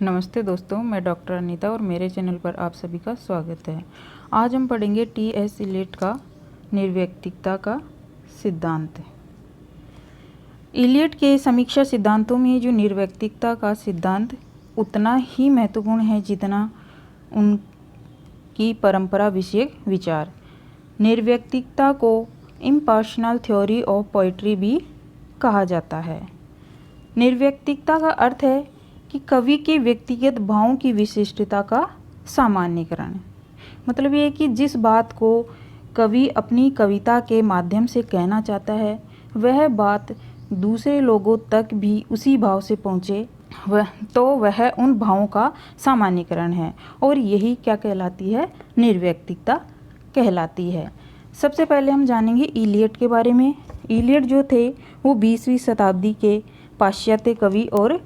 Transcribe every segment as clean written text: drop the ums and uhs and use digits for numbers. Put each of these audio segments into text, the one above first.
नमस्ते दोस्तों, मैं डॉक्टर अनीता और मेरे चैनल पर आप सभी का स्वागत है। आज हम पढ़ेंगे टी.एस. इलियट का निर्व्यक्तिकता का सिद्धांत। इलियट के समीक्षा सिद्धांतों में जो निर्व्यक्तिकता का सिद्धांत उतना ही महत्वपूर्ण है जितना उनकी परंपरा विषयक विचार। निर्व्यक्तिकता को इम्पर्सनल थ्योरी ऑफ पोइट्री भी कहा जाता है। निर्व्यक्तिकता का अर्थ है कि कवि के व्यक्तिगत भावों की विशिष्टता का सामान्यीकरण। मतलब ये है कि जिस बात को कवि अपनी कविता के माध्यम से कहना चाहता है वह बात दूसरे लोगों तक भी उसी भाव से पहुँचे, वह उन भावों का सामान्यीकरण है और यही क्या कहलाती है, निर्व्यक्तिकता कहलाती है। सबसे पहले हम जानेंगे इलियट के बारे में। इलियट जो थे वो 20वीं शताब्दी के पाश्चात्य कवि और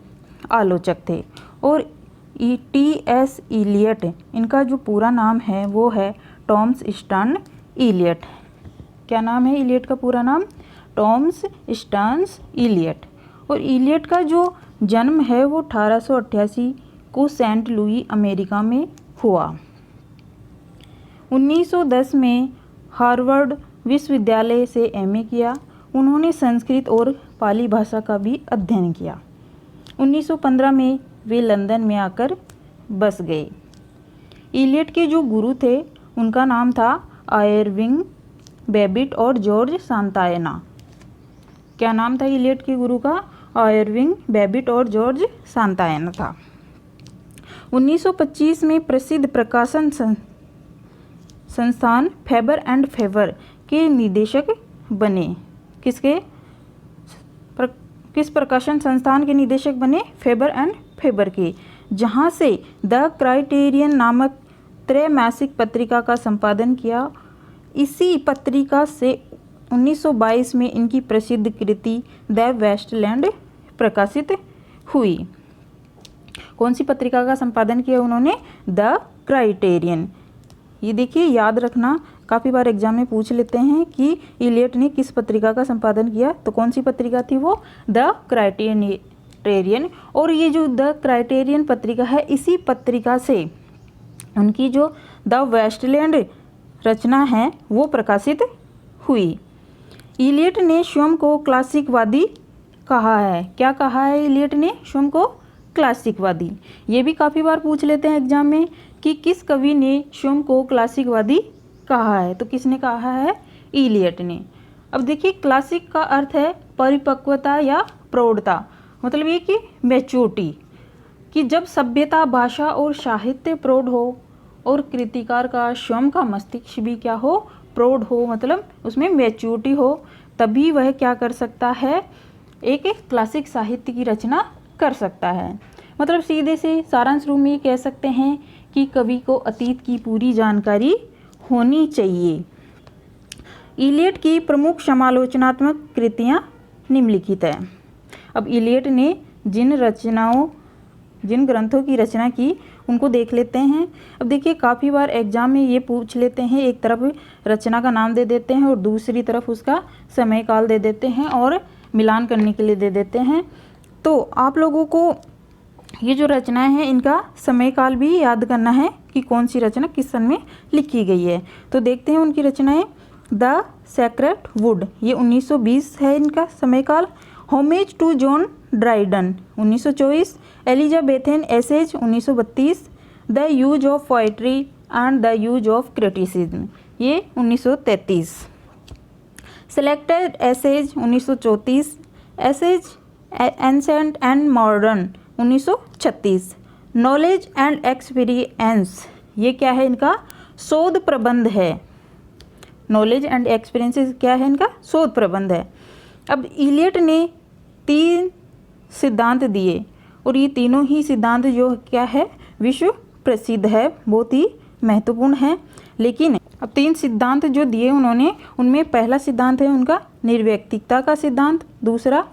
आलोचक थे और टी.एस. इलियट, इनका जो पूरा नाम है वो है टॉमस स्टर्न इलियट। क्या नाम है इलियट का पूरा नाम? Thomas Stearns Eliot. और इलियट का जो जन्म है वो 1888 को सेंट लुई अमेरिका में हुआ। 1910 में हार्वर्ड विश्वविद्यालय से एमए किया। उन्होंने संस्कृत और पाली भाषा का भी अध्ययन किया। 1915 में वे लंदन में आकर बस गए। इलियट के जो गुरु थे उनका नाम था आयरविंग बेबिट और जॉर्ज सांतायना। क्या नाम था इलियट के गुरु का? आयरविंग बेबिट और जॉर्ज सांतायना था। 1925 में प्रसिद्ध प्रकाशन संस्थान फेबर एंड फेबर के निदेशक बने। किस प्रकाशन संस्थान के निदेशक बने? फेबर एंड फेबर के, जहां से द क्राइटेरियन नामक त्रैमासिक पत्रिका का संपादन किया। इसी पत्रिका से 1922 में इनकी प्रसिद्ध कृति द वेस्टलैंड प्रकाशित हुई। कौन सी पत्रिका का संपादन किया उन्होंने? The criterion. ये देखिए, याद रखना, काफ़ी बार एग्जाम में पूछ लेते हैं कि इलियट ने किस पत्रिका का संपादन किया, तो कौन सी पत्रिका थी वो? The criterion. और ये जो द क्राइटेरियन पत्रिका है, इसी पत्रिका से उनकी जो द वेस्टलैंड रचना है वो प्रकाशित हुई। इलियट ने स्वयं को क्लासिकवादी कहा है। क्या कहा है इलियट ने स्वयं को? क्लासिकवादी। ये भी काफ़ी बार पूछ लेते हैं एग्जाम में कि किस कवि ने स्वयं को क्लासिकवादी कहा है, तो किसने कहा है? इलियट ने। अब देखिए, क्लासिक का अर्थ है परिपक्वता या प्रौढ़ता। मतलब ये कि मैच्योरिटी, कि जब सभ्यता, भाषा और साहित्य प्रौढ़ हो और कृतिकार का स्वयं का मस्तिष्क भी क्या हो? प्रौढ़ हो, मतलब उसमें मैच्योरिटी हो, तभी वह क्या कर सकता है? एक क्लासिक साहित्य की रचना कर सकता है। मतलब सीधे से सारांश रूप में ये कह सकते हैं कि कवि को अतीत की पूरी जानकारी होनी चाहिए। इलियट की प्रमुख समालोचनात्मक कृतियाँ निम्नलिखित है। अब इलियट ने जिन ग्रंथों की रचना की उनको देख लेते हैं। अब देखिए, काफ़ी बार एग्जाम में ये पूछ लेते हैं, एक तरफ रचना का नाम दे देते हैं और दूसरी तरफ उसका समय काल दे देते हैं और मिलान करने के लिए दे देते हैं। तो आप लोगों को ये जो रचनाएं हैं इनका समय काल भी याद करना है कि कौन सी रचना किस सन में लिखी गई है। तो देखते हैं उनकी रचनाएं। द सेक्रेट वुड, ये 1920 है इनका समय काल। Homage to John Dryden 1924। Elizabethan essays 1932। The use of poetry and the use of criticism, ये 1933। Selected essays 1934। Essays ancient and modern 1936। Knowledge and experience, ये क्या है इनका? शोध प्रबंध है। नॉलेज एंड एक्सपीरियंस क्या है इनका? शोध प्रबंध है। अब इलियट ने 3 सिद्धांत दिए और ये तीनों ही सिद्धांत जो क्या है, विश्व प्रसिद्ध है, बहुत ही महत्वपूर्ण है। लेकिन अब 3 सिद्धांत जो दिए उन्होंने, उनमें पहला सिद्धांत है उनका निर्व्यक्तिकता का सिद्धांत, दूसरा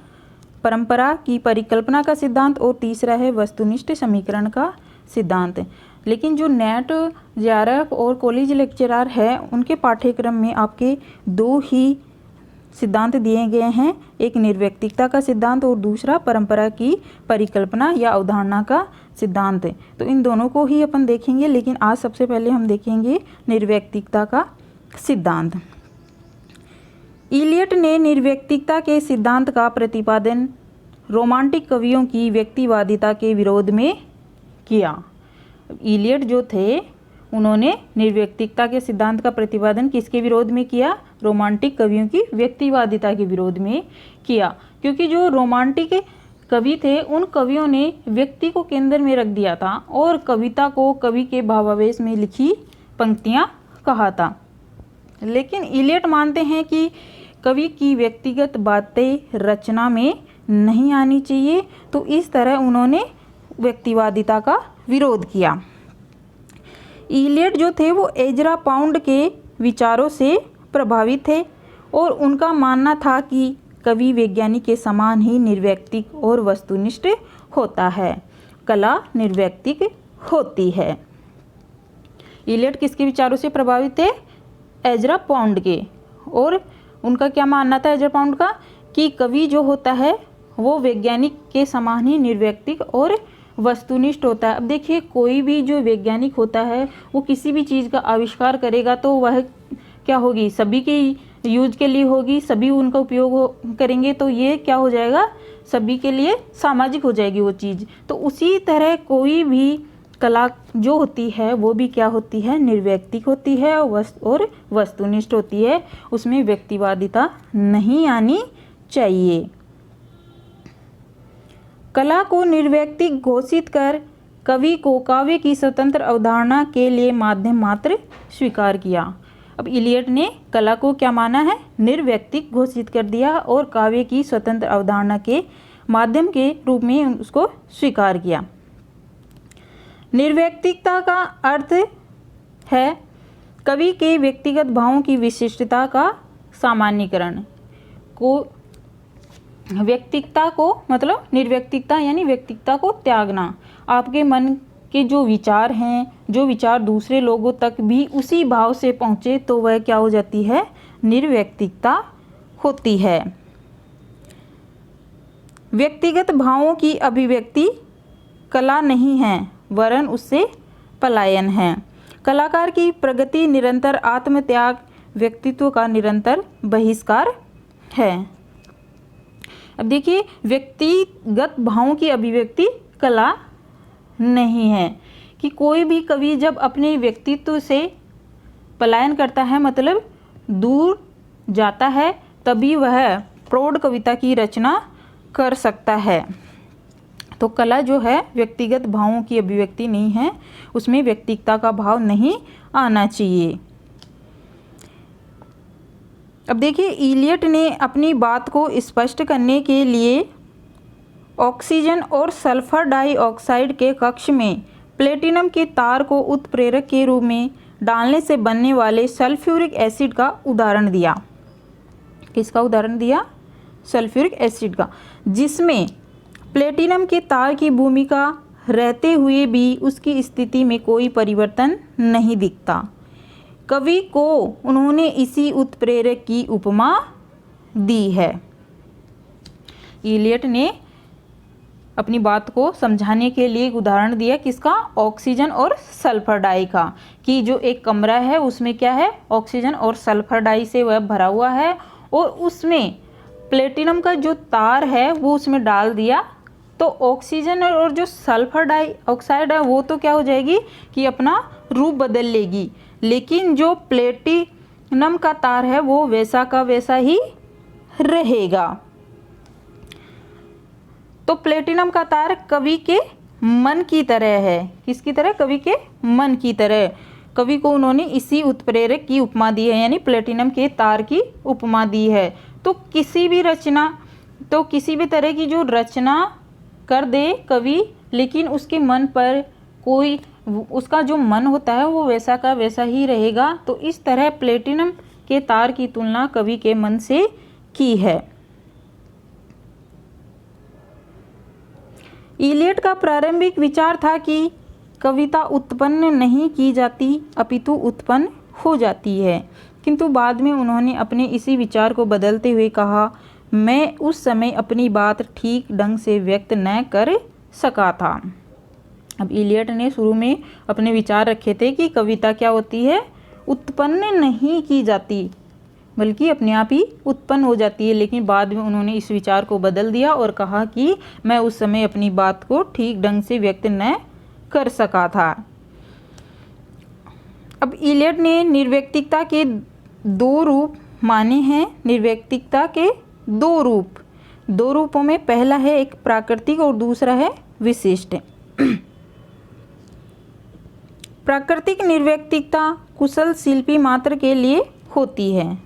परंपरा की परिकल्पना का सिद्धांत और तीसरा है वस्तुनिष्ठ समीकरण का सिद्धांत। लेकिन जो नेट जेआरएफ और कॉलेज लेक्चरर है उनके पाठ्यक्रम में आपके 2 ही सिद्धांत दिए गए हैं, एक निर्व्यक्तिकता का सिद्धांत और दूसरा परंपरा की परिकल्पना या अवधारणा का सिद्धांत। तो इन दोनों को ही अपन देखेंगे, लेकिन आज सबसे पहले हम देखेंगे निर्व्यक्तिकता का सिद्धांत। इलियट ने निर्व्यक्तिकता के सिद्धांत का प्रतिपादन रोमांटिक कवियों की व्यक्तिवादिता के विरोध में किया। इलियट जो थे उन्होंने निर्व्यक्तिकता के सिद्धांत का प्रतिपादन किसके विरोध में किया? रोमांटिक कवियों की व्यक्तिवादिता के विरोध में किया, क्योंकि जो रोमांटिक कवि थे उन कवियों ने व्यक्ति को केंद्र में रख दिया था और कविता को कवि के भावावेश में लिखी पंक्तियां कहा था। लेकिन इलियट मानते हैं कि कवि की व्यक्तिगत बातें रचना में नहीं आनी चाहिए, तो इस तरह उन्होंने व्यक्तिवादिता का विरोध किया। इलियट जो थे वो एजरा पाउंड के विचारों से प्रभावित थे और उनका मानना था कि कवि वैज्ञानिक के समान ही निर्व्यक्तिक और वस्तुनिष्ठ होता है, कला निर्व्यक्तिक होती है। इलियट किसके विचारों से प्रभावित थे? एजरा पाउंड के। और उनका क्या मानना था एजरा पाउंड का? कि कवि जो होता है वो वैज्ञानिक के समान ही निर्व्यक्तिक और वस्तुनिष्ठ होता है। अब देखिए, कोई भी जो वैज्ञानिक होता है वो किसी भी चीज़ का आविष्कार करेगा तो वह क्या होगी? सभी के यूज के लिए होगी, सभी उनका उपयोग करेंगे, तो ये क्या हो जाएगा? सभी के लिए सामाजिक हो जाएगी वो चीज़। तो उसी तरह कोई भी कला जो होती है वो भी क्या होती है? निर्व्यक्तिक होती है और वस्तुनिष्ठ होती है। उसमें व्यक्तिवादिता नहीं आनी चाहिए। कला को निर्व्यक्तिक घोषित कर कवि को काव्य की स्वतंत्र अवधारणा के लिए माध्यम मात्र स्वीकार किया। अब इलियट ने कला को क्या माना है? निर्व्यक्तिक घोषित कर दिया और काव्य की स्वतंत्र अवधारणा के माध्यम के रूप में उसको स्वीकार किया। निर्व्यक्तिकता का अर्थ है कवि के व्यक्तिगत भावों की विशिष्टता का सामान्यीकरण। व्यक्तिकता को मतलब निर्व्यक्तिकता यानी व्यक्तिकता को त्यागना। आपके मन के जो विचार हैं, जो विचार दूसरे लोगों तक भी उसी भाव से पहुँचे तो वह क्या हो जाती है? निर्व्यक्तिकता होती है। व्यक्तिगत भावों की अभिव्यक्ति कला नहीं है, वरन उससे पलायन है। कलाकार की प्रगति निरंतर आत्मत्याग, व्यक्तित्व का निरंतर बहिष्कार है। अब देखिए, व्यक्तिगत भावों की अभिव्यक्ति कला नहीं है कि कोई भी कवि जब अपने व्यक्तित्व से पलायन करता है, मतलब दूर जाता है, तभी वह प्रौढ़ कविता की रचना कर सकता है। तो कला जो है व्यक्तिगत भावों की अभिव्यक्ति नहीं है, उसमें व्यक्तिगता का भाव नहीं आना चाहिए। अब देखिए, इलियट ने अपनी बात को स्पष्ट करने के लिए ऑक्सीजन और सल्फर डाइऑक्साइड के कक्ष में प्लेटिनम के तार को उत्प्रेरक के रूप में डालने से बनने वाले सल्फ्यूरिक एसिड का उदाहरण दिया। किसका उदाहरण दिया? सल्फ्यूरिक एसिड का, जिसमें प्लेटिनम के तार की भूमिका रहते हुए भी उसकी स्थिति में कोई परिवर्तन नहीं दिखता। कवि को उन्होंने इसी उत्प्रेरक की उपमा दी है। इलियट ने अपनी बात को समझाने के लिए एक उदाहरण दिया, किसका? ऑक्सीजन और सल्फर डाई का, कि जो एक कमरा है उसमें क्या है? ऑक्सीजन और सल्फर डाई से वह भरा हुआ है और उसमें प्लेटिनम का जो तार है वो उसमें डाल दिया, तो ऑक्सीजन और जो सल्फर डाइऑक्साइड है वो तो क्या हो जाएगी कि अपना रूप बदल लेगी, लेकिन जो प्लेटिनम का तार है वो वैसा का वैसा ही रहेगा। तो प्लेटिनम का तार कवि के मन की तरह है। किसकी तरह? कवि के मन की तरह। कवि को उन्होंने इसी उत्प्रेरक की उपमा दी है, यानी प्लेटिनम के तार की उपमा दी है। तो किसी भी तरह की जो रचना कर दे कवि, लेकिन उसके मन पर कोई, उसका जो मन होता है वो वैसा का वैसा ही रहेगा। तो इस तरह प्लेटिनम के तार की तुलना कवि के मन से की है। इलियट का प्रारंभिक विचार था कि कविता उत्पन्न नहीं की जाती, अपितु उत्पन्न हो जाती है, किंतु बाद में उन्होंने अपने इसी विचार को बदलते हुए कहा, मैं उस समय अपनी बात ठीक ढंग से व्यक्त न कर सका था। अब इलियट ने शुरू में अपने विचार रखे थे कि कविता क्या होती है, उत्पन्न नहीं की जाती बल्कि अपने आप ही उत्पन्न हो जाती है, लेकिन बाद में उन्होंने इस विचार को बदल दिया और कहा कि मैं उस समय अपनी बात को ठीक ढंग से व्यक्त न कर सका था। अब इलियट ने निर्व्यक्तिकता के दो रूप माने हैं। निर्व्यक्तिकता के दो रूपों में पहला है एक प्राकृतिक और दूसरा है विशिष्ट। प्राकृतिक निर्व्यक्तिकता कुशल शिल्पी मात्र के लिए होती है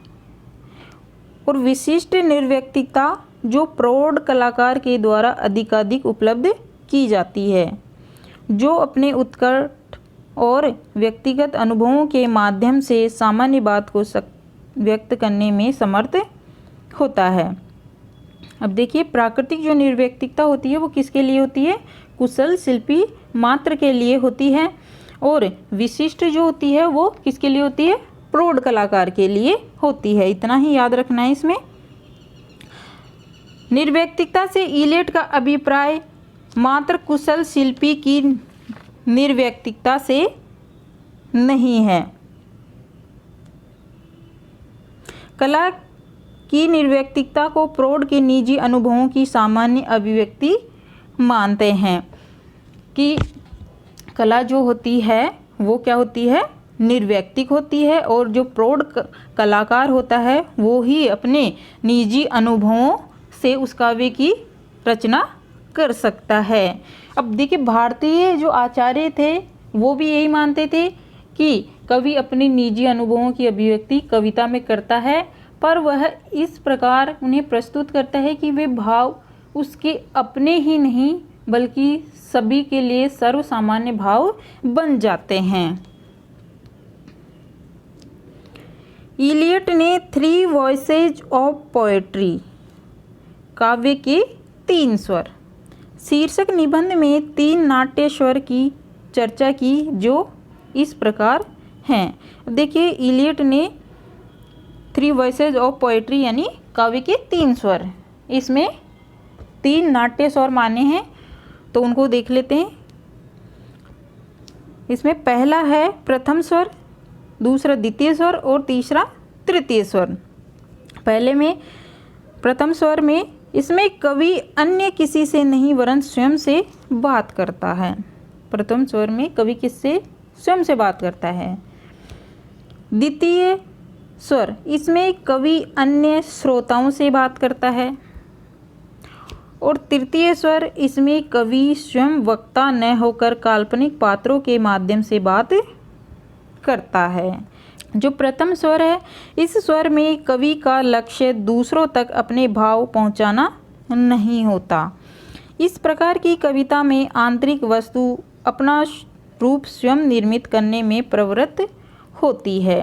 और विशिष्ट निर्व्यक्तिकता जो प्रौढ़ कलाकार के द्वारा अधिकाधिक उपलब्ध की जाती है, जो अपने उत्कट और व्यक्तिगत अनुभवों के माध्यम से सामान्य बात को व्यक्त करने में समर्थ होता है। अब देखिए, प्राकृतिक जो निर्व्यक्तिकता होती है वो किसके लिए होती है, कुशल शिल्पी मात्र के लिए होती है, और विशिष्ट जो होती है वो किसके लिए होती है, प्रौढ़ कलाकार के लिए होती है। इतना ही याद रखना है इसमें। निर्व्यक्तिकता से इलियट का अभिप्राय मात्र कुशल शिल्पी की निर्व्यक्तिकता से नहीं है। कला की निर्व्यक्तिकता को प्रौढ़ के निजी अनुभवों की सामान्य अभिव्यक्ति मानते हैं कि कला जो होती है वो क्या होती है, निर्व्यक्तिक होती है, और जो प्रौढ़ कलाकार होता है वो ही अपने निजी अनुभवों से उस काव्य की रचना कर सकता है। अब देखिए, भारतीय जो आचार्य थे वो भी यही मानते थे कि कवि अपने निजी अनुभवों की अभिव्यक्ति कविता में करता है, पर वह इस प्रकार उन्हें प्रस्तुत करता है कि वे भाव उसके अपने ही नहीं बल्कि सभी के लिए सर्वसामान्य भाव बन जाते हैं। इलियट ने थ्री वॉइसेज ऑफ पोएट्री, काव्य के 3 स्वर शीर्षक निबंध में 3 नाट्य स्वर की चर्चा की जो इस प्रकार हैं। देखिए, इलियट ने थ्री वॉइसेज ऑफ पोएट्री यानी काव्य के 3 स्वर, इसमें 3 नाट्य स्वर माने हैं, तो उनको देख लेते हैं। इसमें पहला है प्रथम स्वर, दूसरा द्वितीय स्वर और तीसरा तृतीय स्वर। पहले में प्रथम स्वर में इसमें कवि अन्य किसी से नहीं वरन स्वयं से बात करता है। प्रथम स्वर में कवि किससे, स्वयं से बात करता है। द्वितीय स्वर, इसमें कवि अन्य श्रोताओं से बात करता है, और तृतीय स्वर, इसमें कवि स्वयं वक्ता न होकर काल्पनिक पात्रों के माध्यम से बात करता है। जो प्रथम स्वर है, इस स्वर में कवि का लक्ष्य दूसरों तक अपने भाव पहुंचाना नहीं होता। इस प्रकार की कविता में आंतरिक वस्तु अपना रूप स्वयं निर्मित करने में प्रवृत्त होती है।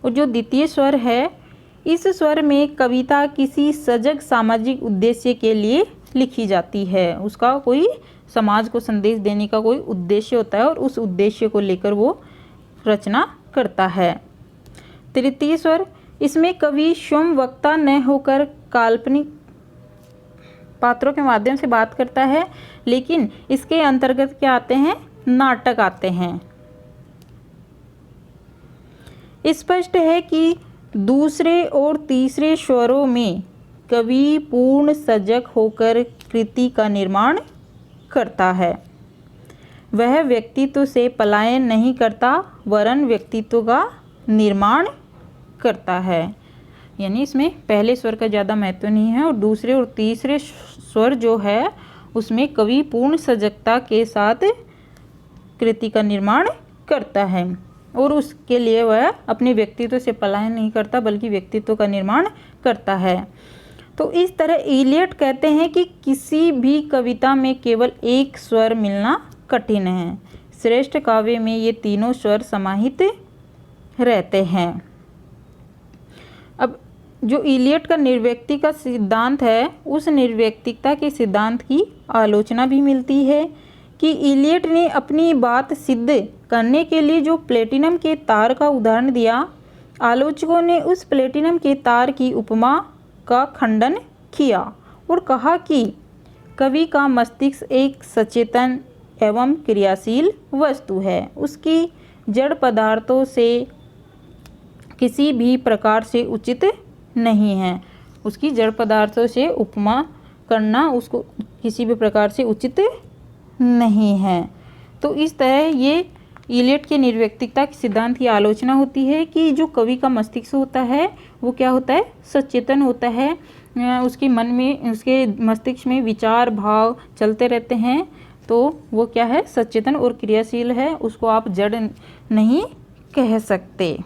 और जो द्वितीय स्वर है, इस स्वर में कविता किसी सजग सामाजिक उद्देश्य के लिए लिखी जाती है। उसका कोई समाज को संदेश देने का कोई उद्देश्य होता है और उस उद्देश्य को लेकर वो रचना करता है। तृतीय स्वर, इसमें कवि स्वयं वक्ता न होकर काल्पनिक पात्रों के माध्यम से बात करता है, लेकिन इसके अंतर्गत क्या आते हैं, नाटक आते हैं। स्पष्ट है कि दूसरे और तीसरे स्वरों में कवि पूर्ण सजग होकर कृति का निर्माण करता है। वह व्यक्तित्व से पलायन नहीं करता वरन व्यक्तित्व का निर्माण करता है। यानी इसमें पहले स्वर का ज़्यादा महत्व नहीं है, और दूसरे और तीसरे स्वर जो है उसमें कवि पूर्ण सजगता के साथ कृति का निर्माण करता है, और उसके लिए वह अपने व्यक्तित्व से पलायन नहीं करता बल्कि व्यक्तित्व का निर्माण करता है। तो इस तरह इलियट कहते हैं कि किसी भी कविता में केवल एक स्वर मिलना कठिन है। श्रेष्ठ काव्य में ये तीनों स्वर समाहित रहते हैं। अब जो इलियट का निर्व्यक्ति का सिद्धांत है, उस निर्व्यक्तिकता के सिद्धांत की आलोचना भी मिलती है कि इलियट ने अपनी बात सिद्ध करने के लिए जो प्लेटिनम के तार का उदाहरण दिया, आलोचकों ने उस प्लेटिनम के तार की उपमा का खंडन किया और कहा कि कवि का मस्तिष्क एक सचेतन एवं क्रियाशील वस्तु है। उसकी जड़ पदार्थों से किसी भी प्रकार से उचित नहीं है। उसकी जड़ पदार्थों से उपमा करना उसको किसी भी प्रकार से उचित नहीं है। तो इस तरह ये इलियट के निर्व्यक्तिकता के सिद्धांत की आलोचना होती है कि जो कवि का मस्तिष्क होता है वो क्या होता है, सचेतन होता है। उसके मन में, उसके मस्तिष्क में विचार भाव चलते रहते हैं, तो वो क्या है, सचेतन और क्रियाशील है। उसको आप जड़ नहीं कह सकते।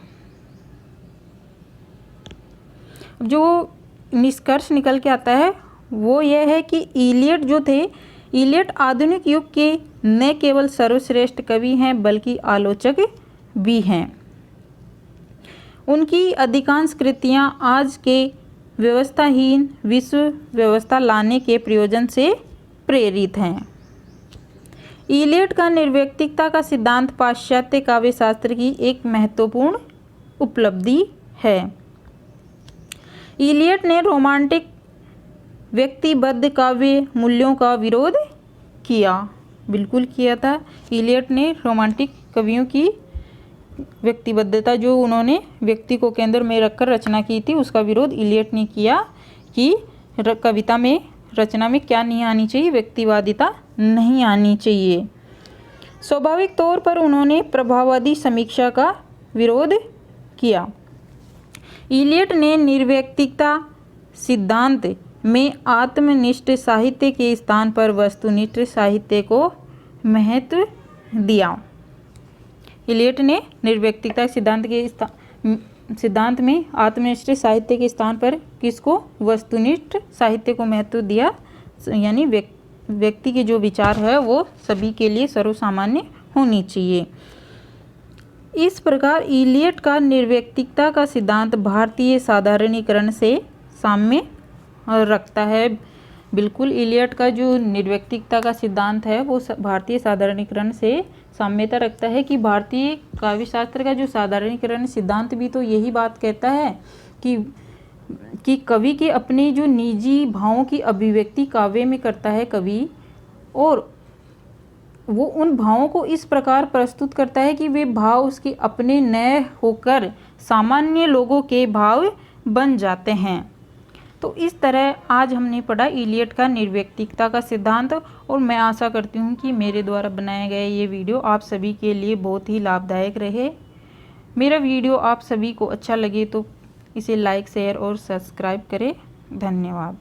जो निष्कर्ष निकल के आता है वो यह है कि इलियट जो थे, इलियट आधुनिक युग के न केवल सर्वश्रेष्ठ कवि हैं बल्कि आलोचक भी हैं। उनकी अधिकांश कृतियां आज के व्यवस्थाहीन विश्व व्यवस्था लाने के प्रयोजन से प्रेरित हैं। इलियट का निर्व्यक्तिकता का सिद्धांत पाश्चात्य काव्य शास्त्र की एक महत्वपूर्ण उपलब्धि है। इलियट ने रोमांटिक व्यक्तिबद्ध काव्य मूल्यों का विरोध किया, बिल्कुल किया था। इलियट ने रोमांटिक कवियों की व्यक्तिबद्धता, जो उन्होंने व्यक्ति को केंद्र में रखकर रचना की थी, उसका विरोध इलियट ने किया कि कविता में, रचना में क्या नहीं आनी चाहिए, व्यक्तिवादिता नहीं आनी चाहिए। स्वाभाविक तौर पर उन्होंने प्रभाववादी समीक्षा का विरोध किया। इलियट ने निर्व्यक्तिकता सिद्धांत में आत्मनिष्ठ साहित्य के स्थान पर वस्तुनिष्ठ साहित्य को महत्व दिया। इलियट ने निर्व्यक्तिकता सिद्धांत में आत्मनिष्ठ साहित्य के स्थान पर किसको, वस्तुनिष्ठ साहित्य को महत्व दिया। यानी व्यक्ति के जो विचार है वो सभी के लिए सर्वसामान्य होनी चाहिए। इस प्रकार इलियट का निर्व्यक्तिकता का सिद्धांत भारतीय साधारणीकरण से साम्य रखता है। बिल्कुल इलियट का जो निर्व्यक्तिकता का सिद्धांत है वो भारतीय साधारणीकरण से साम्यता रखता है कि भारतीय काव्य शास्त्र का जो साधारणीकरण सिद्धांत भी तो यही बात कहता है कि कवि के अपने जो निजी भावों की अभिव्यक्ति काव्य में करता है कवि, और वो उन भावों को इस प्रकार प्रस्तुत करता है कि वे भाव उसके अपने न होकर सामान्य लोगों के भाव बन जाते हैं। तो इस तरह आज हमने पढ़ा इलियट का निर्व्यक्तिकता का सिद्धांत, और मैं आशा करती हूँ कि मेरे द्वारा बनाया गया ये वीडियो आप सभी के लिए बहुत ही लाभदायक रहे। मेरा वीडियो आप सभी को अच्छा लगे तो इसे लाइक, शेयर और सब्सक्राइब करें। धन्यवाद।